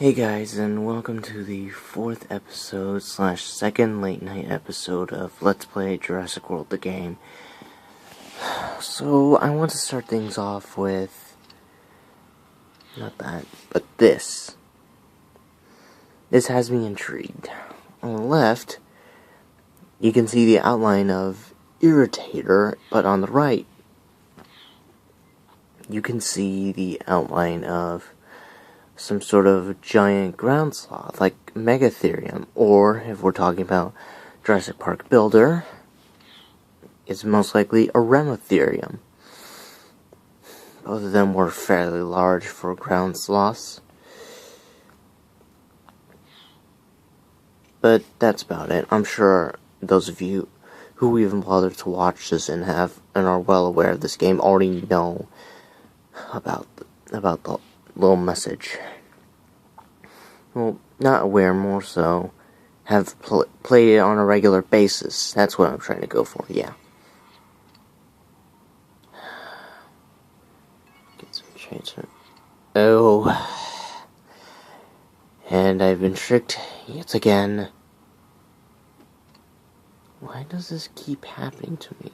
Hey guys, and welcome to the 4th episode / second late night episode of Let's Play Jurassic World the game. So, I want to start things off with, not that, but this. This has me intrigued. On the left, you can see the outline of Irritator, but on the right, you can see the outline of some sort of giant ground sloth, like Megatherium, or if we're talking about Jurassic Park Builder, it's most likely a Remotherium. Both of them were fairly large for ground sloths. But that's about it. I'm sure those of you who even bothered to watch this and are well aware of this game already know about the little message. Well, not aware, more so have played it on a regular basis. That's what I'm trying to go for, yeah. Get some change. Oh. And I've been tricked yet again. Why does this keep happening to me?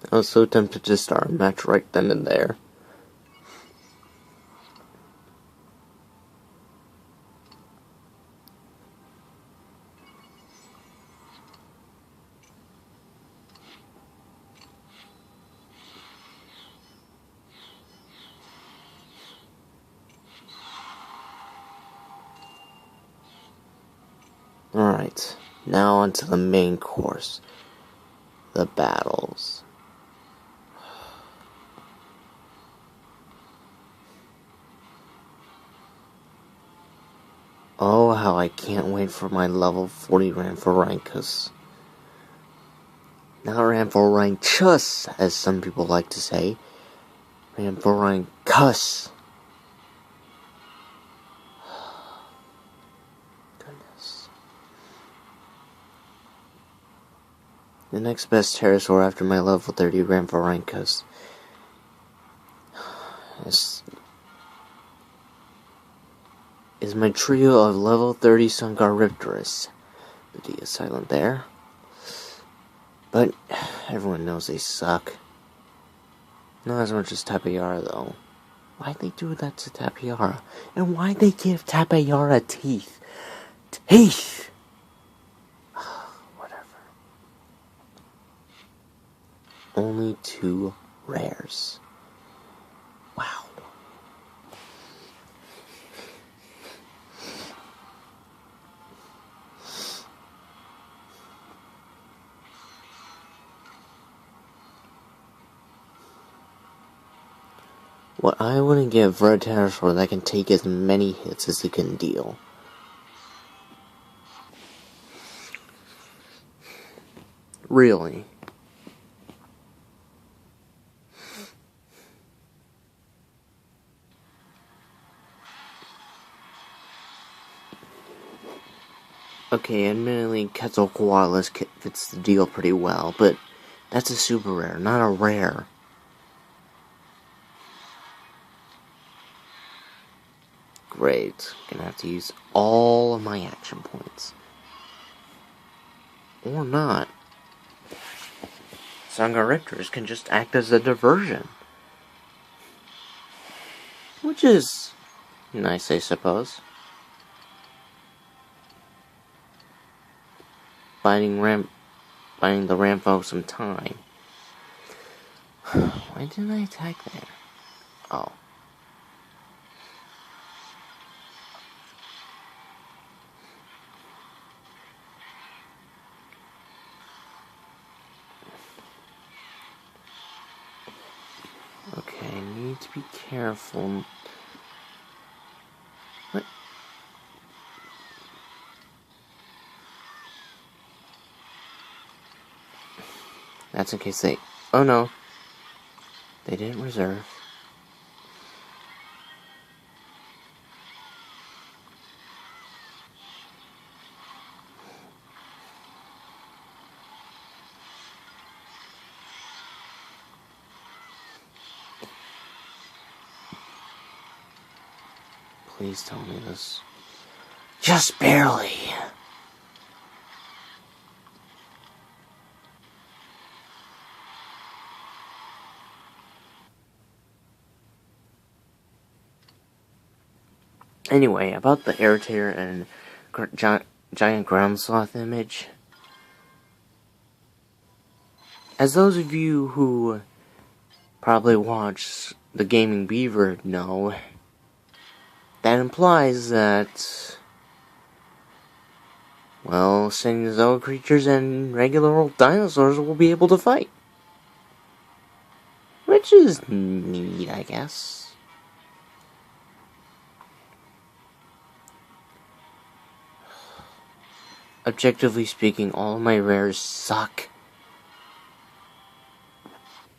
I was so tempted to start a match right then and there. Alright, now onto the main course. The battles. Oh, how I can't wait for my level 40 Rhamphorhynchus. Not Rhamphorhynchus, as some people like to say. Rhamphorhynchus. Goodness. The next best pterosaur after my level 30 Rhamphorhynchus is my trio of level 30 Sungaripterus. The D is silent there. But everyone knows they suck. Not as much as Tapayara, though. Why'd they do that to Tapayara? And why'd they give Tapayara teeth? Teeth! Whatever. Only 2 rares. Wow. What I wouldn't give for a pterosaur that can take as many hits as it can deal. Really. Okay, admittedly, Quetzalcoatlus fits the deal pretty well, but that's a super rare, not a rare. Great. Gonna have to use all of my action points. Or not. Sungaripters can just act as a diversion. Which is nice, I suppose. Buying the Ramfo some time. Why didn't I attack there? Oh. Okay, I need to be careful. What? That's in case they... Oh no. They didn't reserve. Please tell me this. Just barely. Anyway, about the air tear and giant ground sloth image. As those of you who probably watch the Gaming Beaver know, that implies that, well, Cenozoic creatures and regular old dinosaurs will be able to fight. Which is neat, I guess. Objectively speaking, all of my rares suck.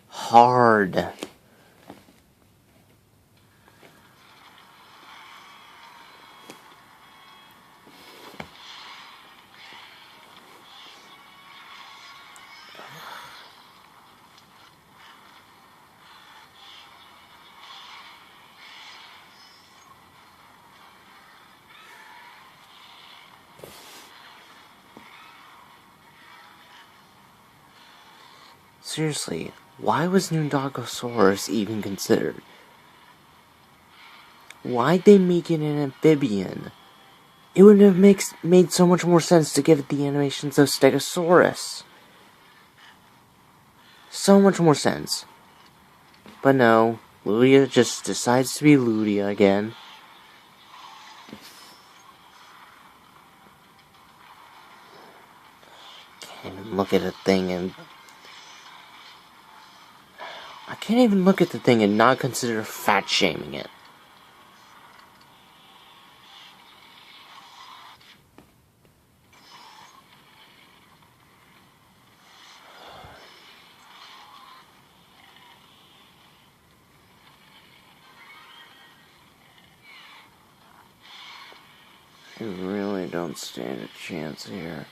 Hard. Seriously, why was Nundagosaurus even considered? Why'd they make it an amphibian? It would have made so much more sense to give it the animations of Stegosaurus. So much more sense. But no, Ludia just decides to be Ludia again. Can't even look at a thing and... I can't even look at the thing and not consider fat shaming it. I really don't stand a chance here.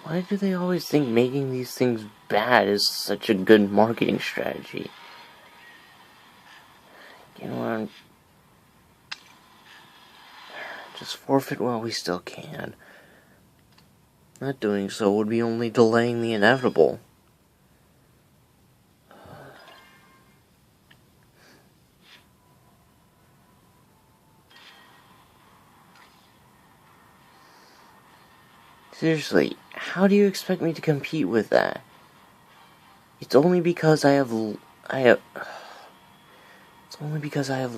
Why do they always think making these things bad is such a good marketing strategy? You know, just forfeit while we still can. Not doing so would be only delaying the inevitable. Seriously, how do you expect me to compete with that? It's only because I have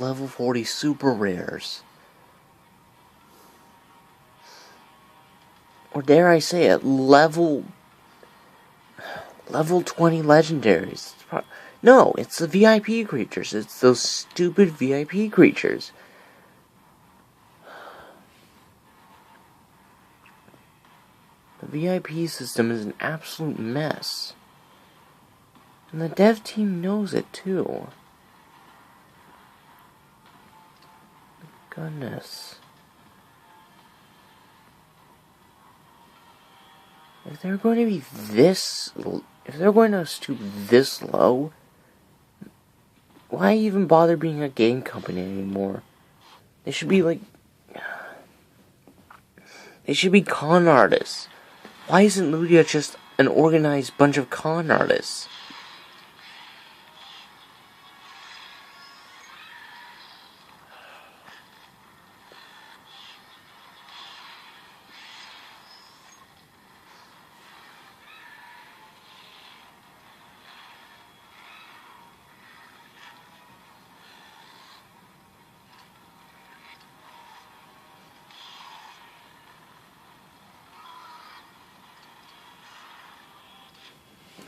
level 40 super rares. Or dare I say it, level 20 legendaries. No, it's the VIP creatures. It's those stupid VIP creatures. The VIP system is an absolute mess. And the dev team knows it too. Goodness. If they're going to be if they're going to stoop this low, why even bother being a game company anymore? They should be con artists. Why isn't Ludia just an organized bunch of con artists?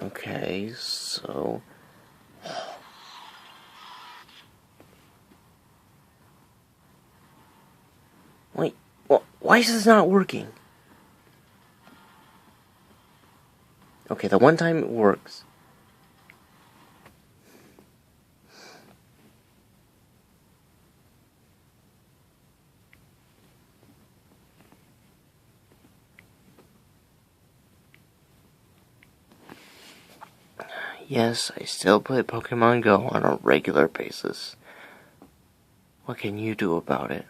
Okay, so... Wait, why is this not working? Okay, the one time it works. Yes, I still play Pokemon Go on a regular basis. What can you do about it?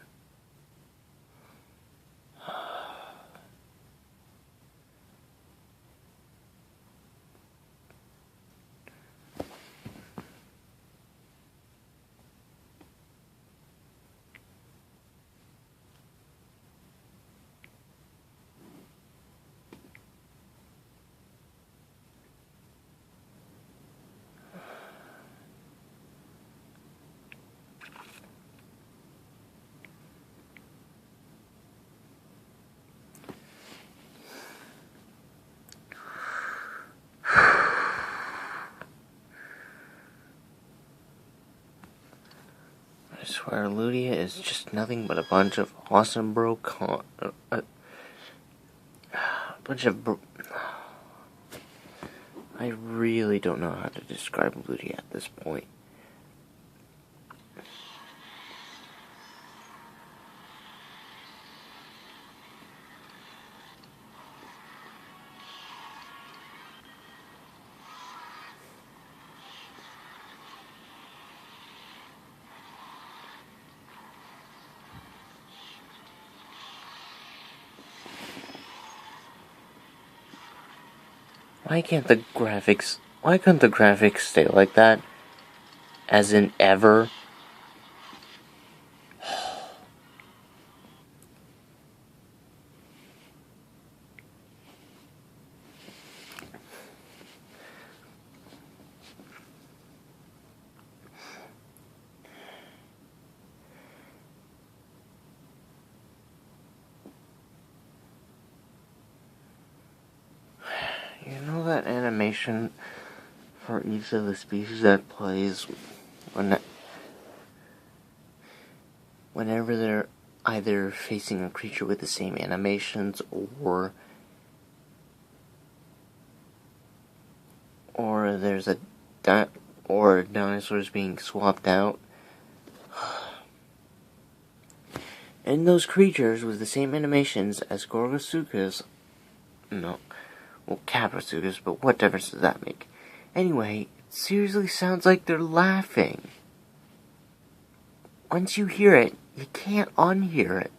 I swear, Ludia is just nothing but a bunch of awesome I really don't know how to describe Ludia at this point. Why couldn't the graphics stay like that? As in ever? You know that animation for each of the species that plays whenever they're either facing a creature with the same animations or there's or dinosaurs being swapped out. And those creatures with the same animations as Gorgosuchus, Caprasuchus, but what difference does that make? Anyway, it seriously sounds like they're laughing. Once you hear it, you can't unhear it.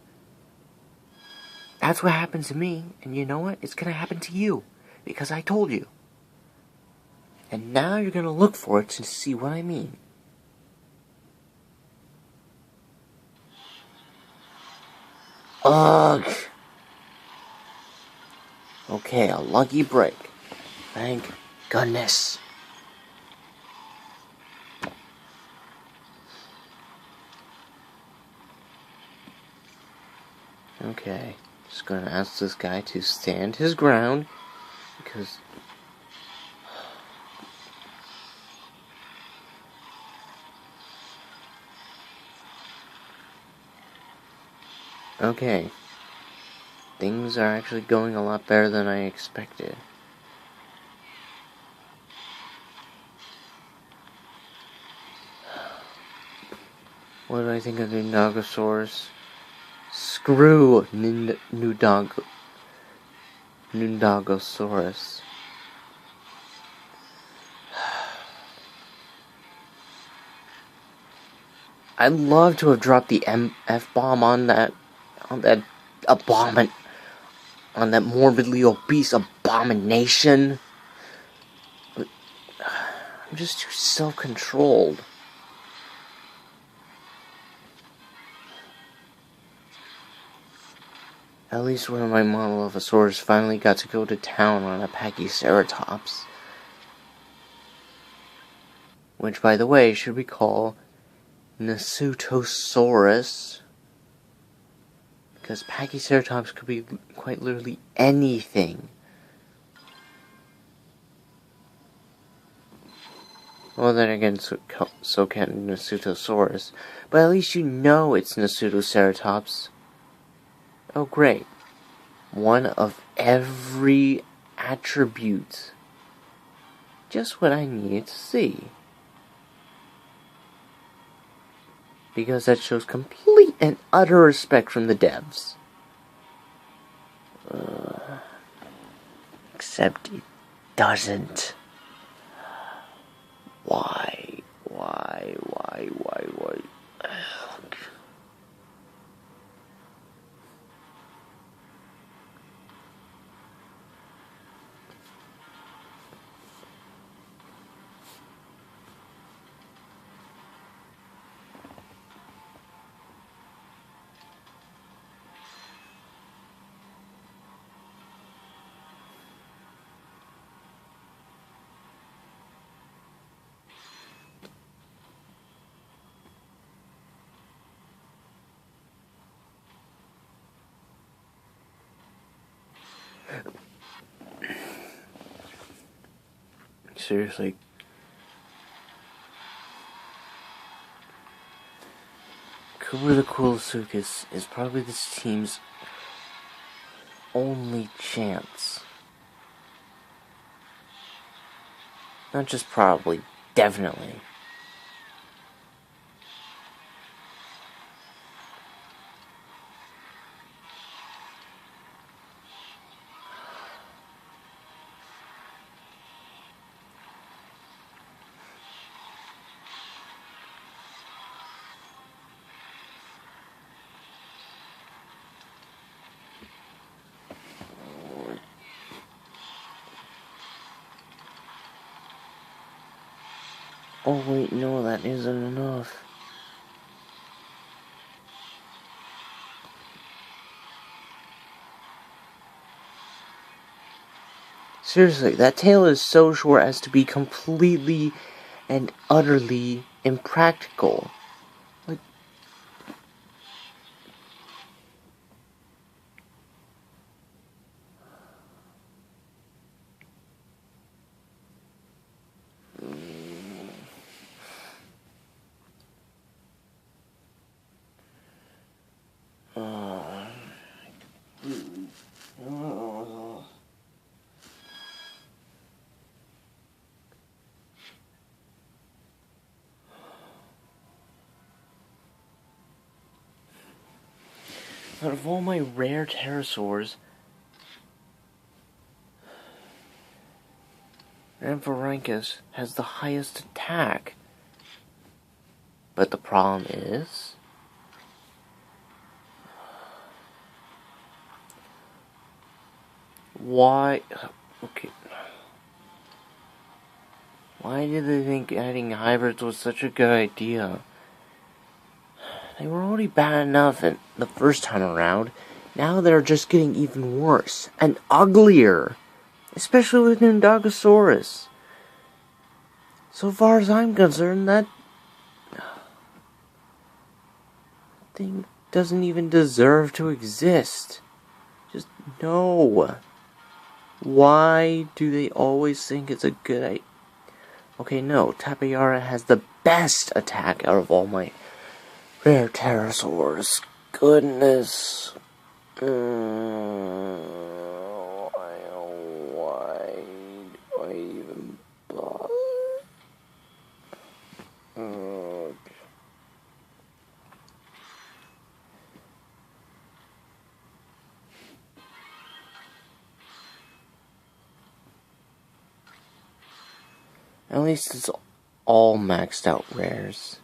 That's what happened to me, and you know what? It's gonna happen to you, because I told you. And now you're gonna look for it to see what I mean. Ugh! Okay, a lucky break. Thank goodness. Okay, just gonna ask this guy to stand his ground, because... Okay. Things are actually going a lot better than I expected. What do I think of Nundagosaurus? Screw Nundagosaurus. I'd love to have dropped the F-bomb on that morbidly obese abomination. But I'm just too self-controlled. At least one of my Monolophosaurs finally got to go to town on a Pachyceratops. Which, by the way, should we call Nasutosaurus? Because Pachyceratops could be quite literally anything. Well, then again, so can Nasutosaurus. But at least you know it's Nasutoceratops. Oh, great. One of every attribute. Just what I needed to see. Because that shows complete and utter respect from the devs. Except it doesn't. Why? Seriously. Cooper the Coolsuchus is probably this team's only chance. Not just probably, definitely. Oh wait, no, that isn't enough. Seriously, that tail is so short as to be completely and utterly impractical. Like, out of all my rare pterosaurs, Amphiorhynchus has the highest attack. But the problem is, why? Okay. Why did they think adding hybrids was such a good idea? They were already bad enough the first time around. Now they're just getting even worse and uglier. Especially with Nundagosaurus. So far as I'm concerned, that thing doesn't even deserve to exist. Just no. Why do they always think it's a good idea? Okay, no, Tapeyara has the best attack out of all my rare pterosaurs. Goodness. Why do I even bother? At least it's all maxed out rares.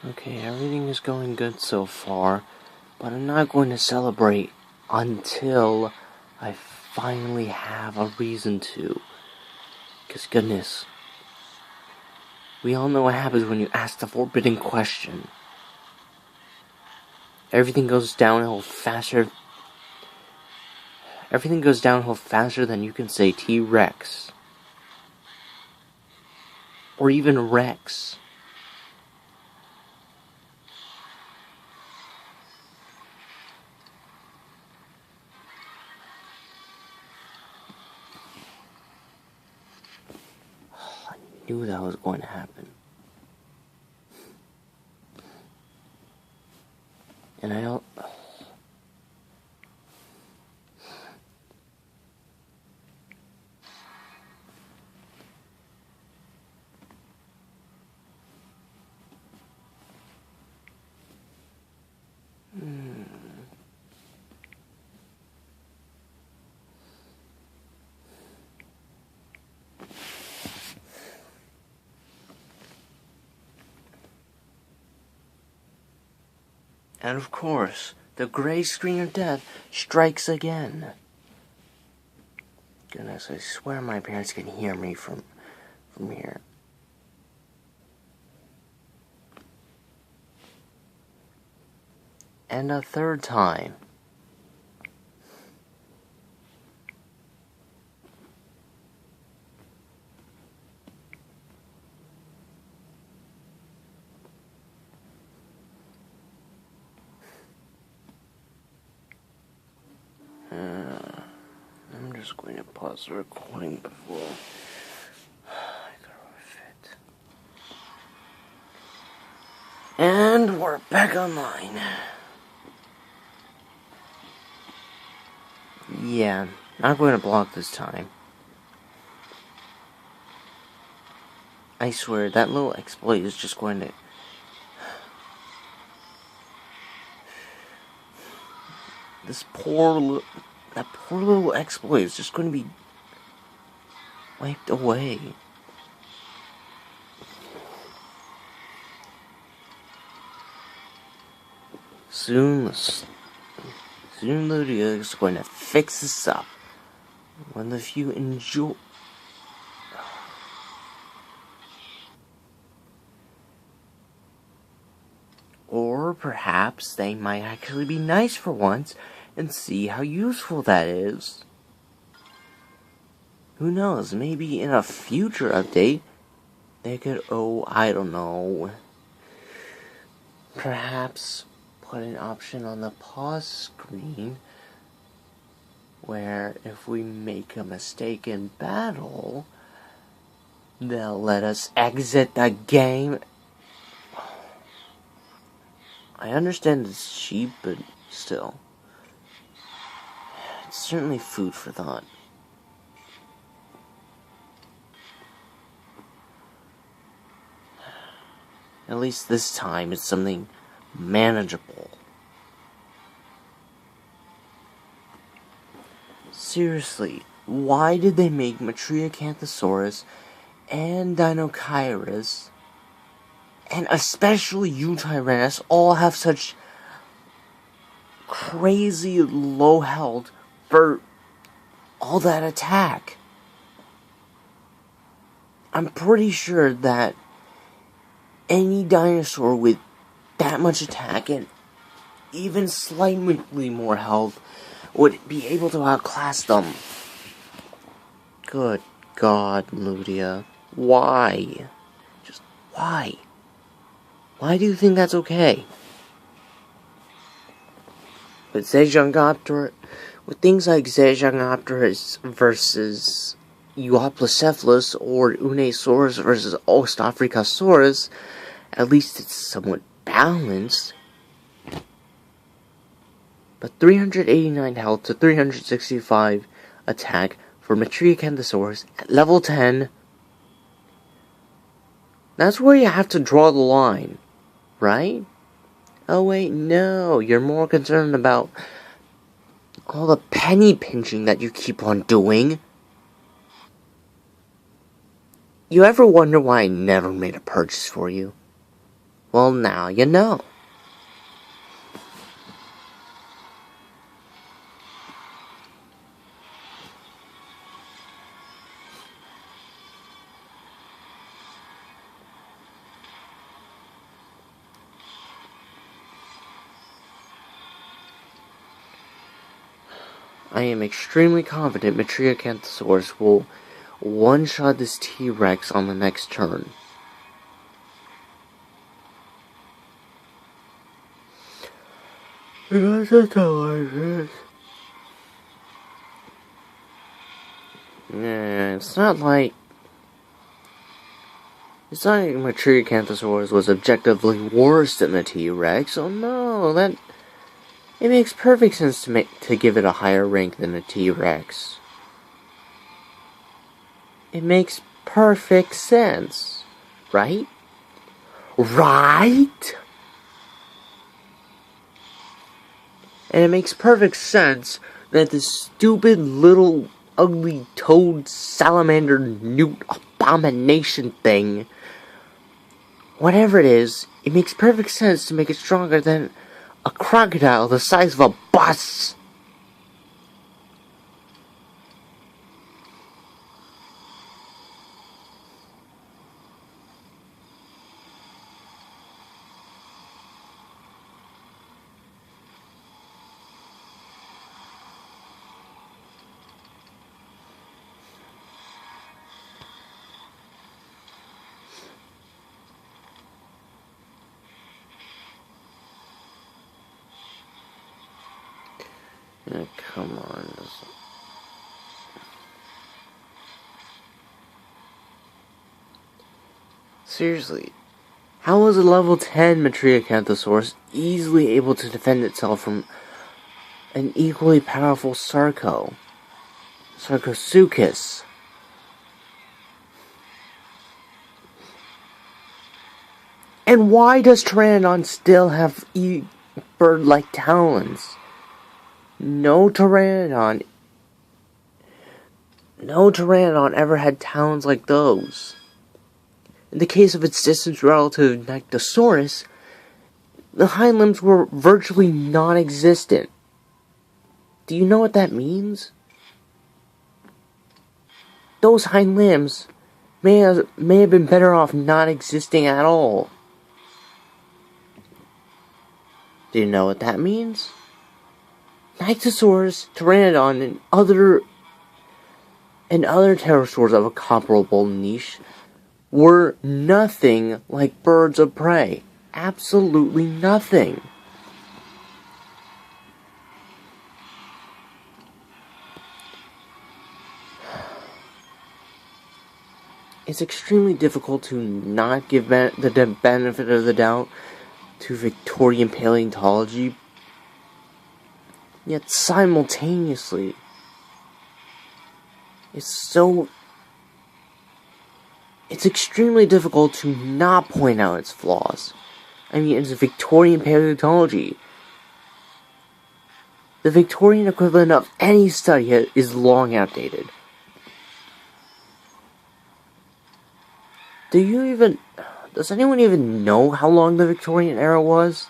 Okay, everything is going good so far, but I'm not going to celebrate until I finally have a reason to. Because goodness, we all know what happens when you ask the forbidden question. Everything goes downhill faster. Everything goes downhill faster than you can say T-Rex. Or even Rex. I knew that was going to happen. And I don't... And of course, the gray screen of death strikes again. Goodness, I swear my parents can hear me from here. And a third time. I'm just going to pause the recording before I throw a fit. And we're back online. Yeah, not going to block this time. I swear, that little exploit is just going to... That poor little exploit is just going to be wiped away. Soon Lydia is going to fix this up. When the few enjoy... Or perhaps they might actually be nice for once and see how useful that is. Who knows, maybe in a future update, they could, I don't know, perhaps put an option on the pause screen where if we make a mistake in battle, they'll let us exit the game. I understand it's cheap, but still. It's certainly food for thought. At least this time it's something manageable. Seriously, why did they make Matriacanthosaurus and Dinochirus, and especially Eutyrannus, all have such crazy low health for all that attack? I'm pretty sure that any dinosaur with that much attack and even slightly more health would be able to outclass them. Good God, Ludia. Why? Just why? Why do you think that's okay? With things like Zejungopterus versus Euoplocephalus or Unesaurus versus Ostafricasaurus, at least it's somewhat balanced. But 389 health to 365 attack for Matriacanthosaurus at level 10. That's where you have to draw the line, right? Oh wait, no, you're more concerned about all the penny pinching that you keep on doing. You ever wonder why I never made a purchase for you? Well, now you know. I am extremely confident Metriacanthosaurus will one-shot this T-Rex on the next turn. Because that's how I feel. Yeah, it's not like Metriacanthosaurus was objectively worse than the T-Rex. Oh no, it makes perfect sense to give it a higher rank than a T-Rex. It makes perfect sense, right? Right? And it makes perfect sense that this stupid little ugly toad salamander newt abomination thing, whatever it is, it makes perfect sense to make it stronger than a crocodile the size of a bus. Oh, come on. Seriously, how was a level 10 Metriacanthosaurus easily able to defend itself from an equally powerful Sarcosuchus? And why does Pteranodon still have bird-like talons? No Pteranodon ever had talons like those. In the case of its distant relative Nyctosaurus, the hind limbs were virtually non-existent. Do you know what that means? Those hind limbs may have been better off not existing at all. Do you know what that means? Nyctosaurus, Pteranodon, and other pterosaurs of a comparable niche were nothing like birds of prey. Absolutely nothing. It's extremely difficult to not give the benefit of the doubt to Victorian paleontology, yet simultaneously, it's extremely difficult to not point out its flaws. I mean, it's Victorian paleontology. The Victorian equivalent of any study is long outdated. Does anyone even know how long the Victorian era was?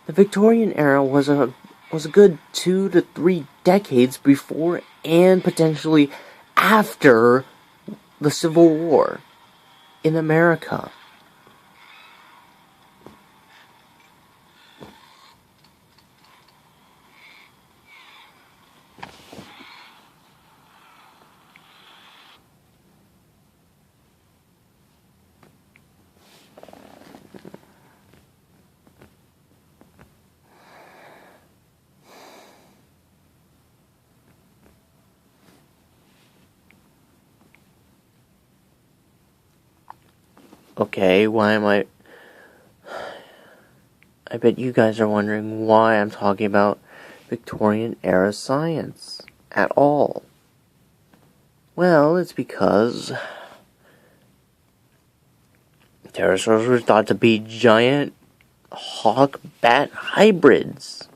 The Victorian era was a good 2 to 3 decades before and potentially after the Civil War in America. Okay, why am I bet you guys are wondering why I'm talking about Victorian era science at all. Well, it's because pterosaurs were thought to be giant hawk-bat hybrids,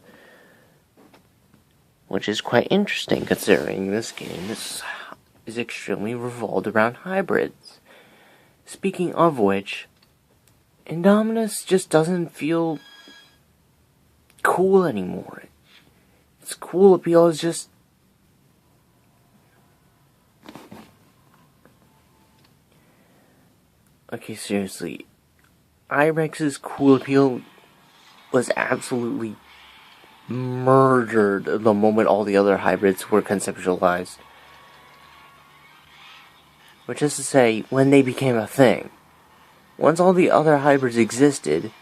which is quite interesting considering this game is extremely revolved around hybrids. Speaking of which, Indominus just doesn't feel cool anymore. Its cool appeal is just... Okay, seriously. Irex's cool appeal was absolutely murdered the moment all the other hybrids were conceptualized. Which is to say, when they became a thing. Once all the other hybrids existed,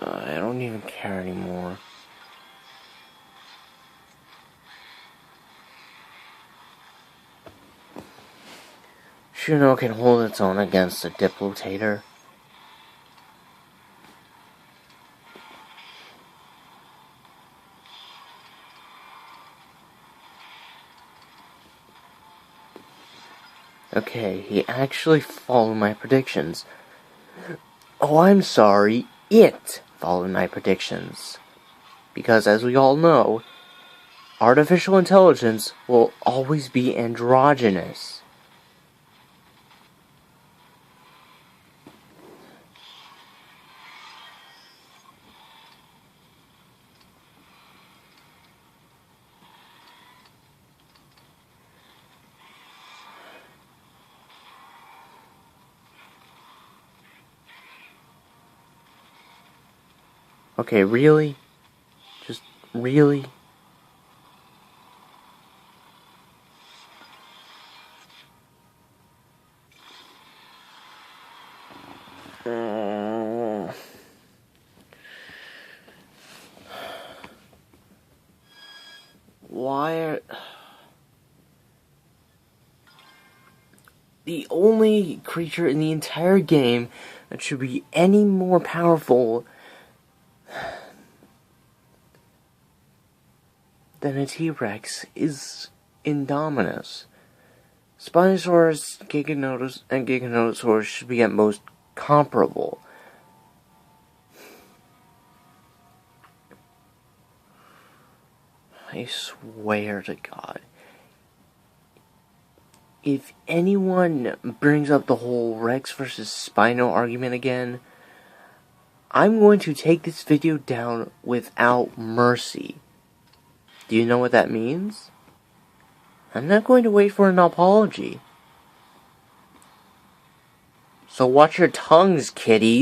I don't even care anymore. Shuno can hold its own against a Diplotator. Okay, he actually followed my predictions. Oh, I'm sorry, it followed my predictions. Because, as we all know, artificial intelligence will always be androgynous. Okay, really? Just really? Why are... The only creature in the entire game that should be any more powerful than a T-Rex is Indominus. Spinosaurus, Giganotosaurus, and Giganotosaurus should be at most comparable. I swear to God. If anyone brings up the whole Rex versus Spino argument again, I'm going to take this video down without mercy. Do you know what that means? I'm not going to wait for an apology. So watch your tongues, kiddies.